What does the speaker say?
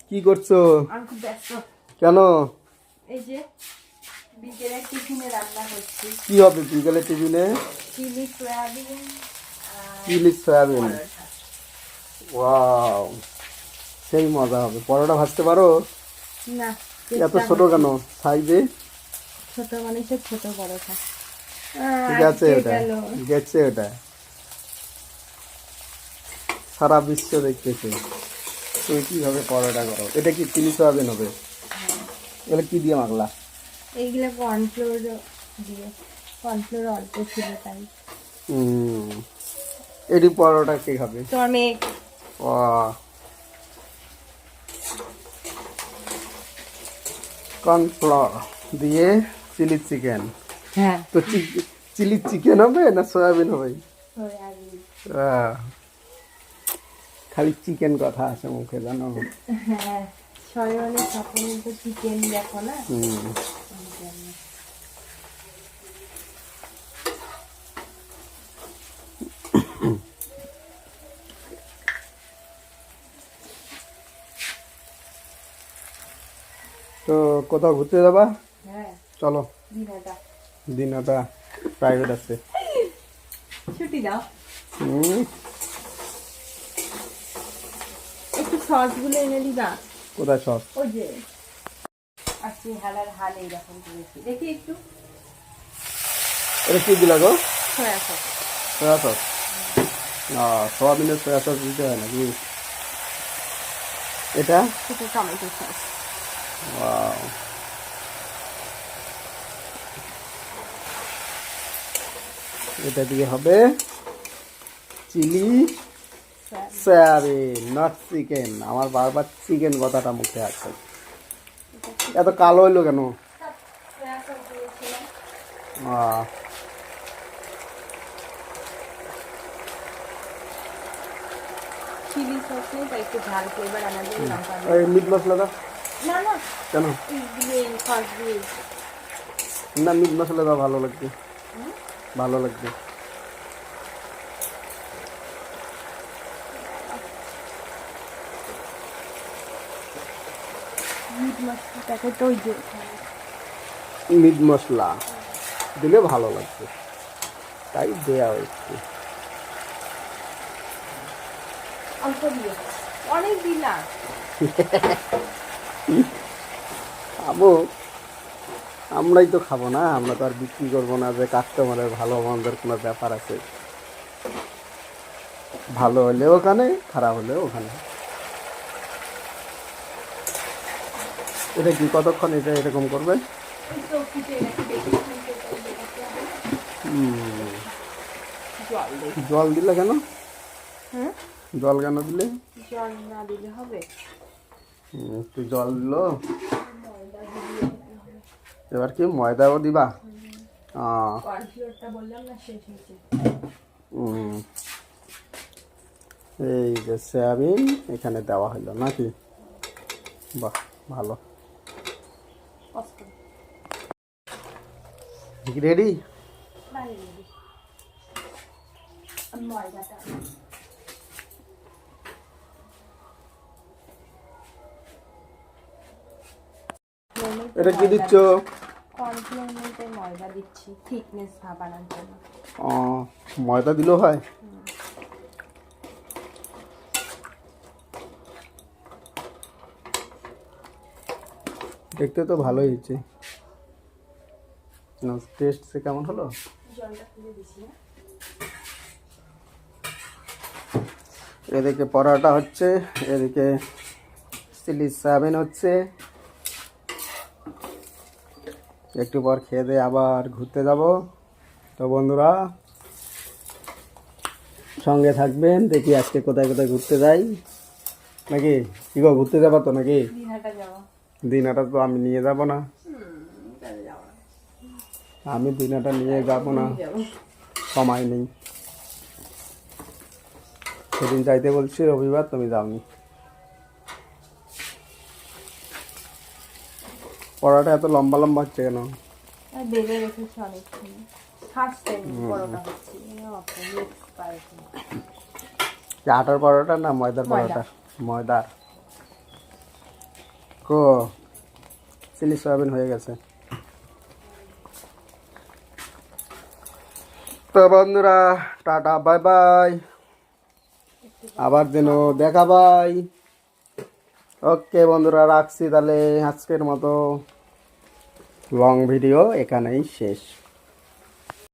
কি করছো? আমি খুব ব্যস্ত। কেন? এই যে বিকেলের টিফিনে রান্না করছি। কি হবে বিকেলের টিফিনে? Chilli soybean. Chilli soybean, wow, সেই মজা হবে। পরোটা ভাজতে পারো? না, এত ছোট কেন সাইজে? ছোট মানে সে ছোট পরোটা। গেছে ওটা, গেছে ওটা, সারা বিশ্ব দেখতেছে তুমি কিভাবে পরোটা করো। এটা কি চিলি সয়াবিন হবে? এগুলো কি দিয়ে মাখলা? এইগুলো কর্নফ্লোর দিয়ে, কর্নফ্লোর অল্প ছিল তাই। এটি পরোটা কে খাবে? তোমার মেয়ে। কর্নফ্লাওয়ার দিয়ে চিলি চিকেন। হ্যাঁ, তো চিলি চিকেন হবে না সয়াবিন হবে? খালি চিকেন কথা আছে মুখে, জানো? হ্যাঁ, সয়াবিনের সাথে তো চিকেন দেখো না। তো কোথাও ঘুরতে যাবা? হ্যাঁ, চলো। দিনাটা প্রাইভেট আছে, ছুটি দাও। হুম, একটু সস গুলো এনে দিবা। কোথায় সব? ওই যে আজকে হালার হাল এইরকম করেছি, দেখি একটু। এটা কি দিলা গো? Soya sauce. Soya sauce? সোয়াবিনের সয়া সস দিতে হয় নাকি? এটা টমেটো সস। ওয়াও, এটা দিয়ে হবে চিলি সয়াবিন, নট চিকেন। আমার বারবার চিকেন কথাটা মুখে আসছে। এত কালো হইলো কেন? চিলি সস নেই তাই একটু ঝাল ফ্লেভার আমাদের লঙ্কা এই মিট মশলাটা না না কেন? দিয়ে সস দিয়ে না, মিট মশলাটা ভালো লাগবে, ভালো লাগবে। মিট মশলা প্যাকেট ওই যে মিট মশলা দিলে ভালো লাগবে, তাই দেয়া হয়েছে। অল্প দিয়ে অনেক দিলাম। খাবো, আমরাই তো খাবো না, আমরা তো আর বিক্রি করবো না যে কাস্টমারের ভালো মন্দের কোনো ব্যাপার আছে। ভালো হলে ওখানে, খারাপ হলে ওখানে। এটা কি কতক্ষণ এটা এরকম করবে? জল দিলে কেন? হ্যাঁ, জল কেন দিলে? জল না দিলে হবে। একটু জল দিলো, এবার কি ময়দাও দিবা? কর্নফ্লোরটা বললাম না, শেষ হয়েছে। এই যে সয়াবিন এখানে দেওয়া হলো নাকি? বাহ, ভালো। রেডি? এটা কি দিচ্ছ? কর্নফ্লোর মধ্যে ময়দা দিচ্ছি থিকনেস বাড়ানোর জন্য। ময়দা দিলেও হয়? দেখতে তো ভালোই হয়েছে, টেস্ট সে কেমন হলো? জলটা খুলে দিছি না। এদিকে পরোটা হচ্ছে, এদিকে চিলি সয়াবিন হচ্ছে। একটু পর খেয়ে দিয়ে আবার ঘুরতে যাব। তো বন্ধুরা সঙ্গে থাকবেন, দেখি আজকে কোথায় কোথায় ঘুরতে যাই নাকি। কি গো, ঘুরতে যাবো তো নাকি? দিনাটা তো আমি নিয়ে যাব না, আমি দিনাটা নিয়ে যাব না, সময় নেই। সেদিন যাইতে বলছি রবিবার, তুমি যাওনি। পরোটা এত লম্বা লম্বা হচ্ছে কেন? বেড়ে রেখেছি অনেকক্ষণ, ফার্স্ট টাইম পরোটা হচ্ছে। আটার পরোটা না ময়দার পরোটা? ময়দার। কো চিলি সয়াবিন হয়ে গেছে। তো বন্ধুরা টাটা বাই বাই, আবার যেন দেখা বাই। ওকে বন্ধুরা, রাখছি তাহলে, আজকের মতো লং ভিডিও এখানেই শেষ।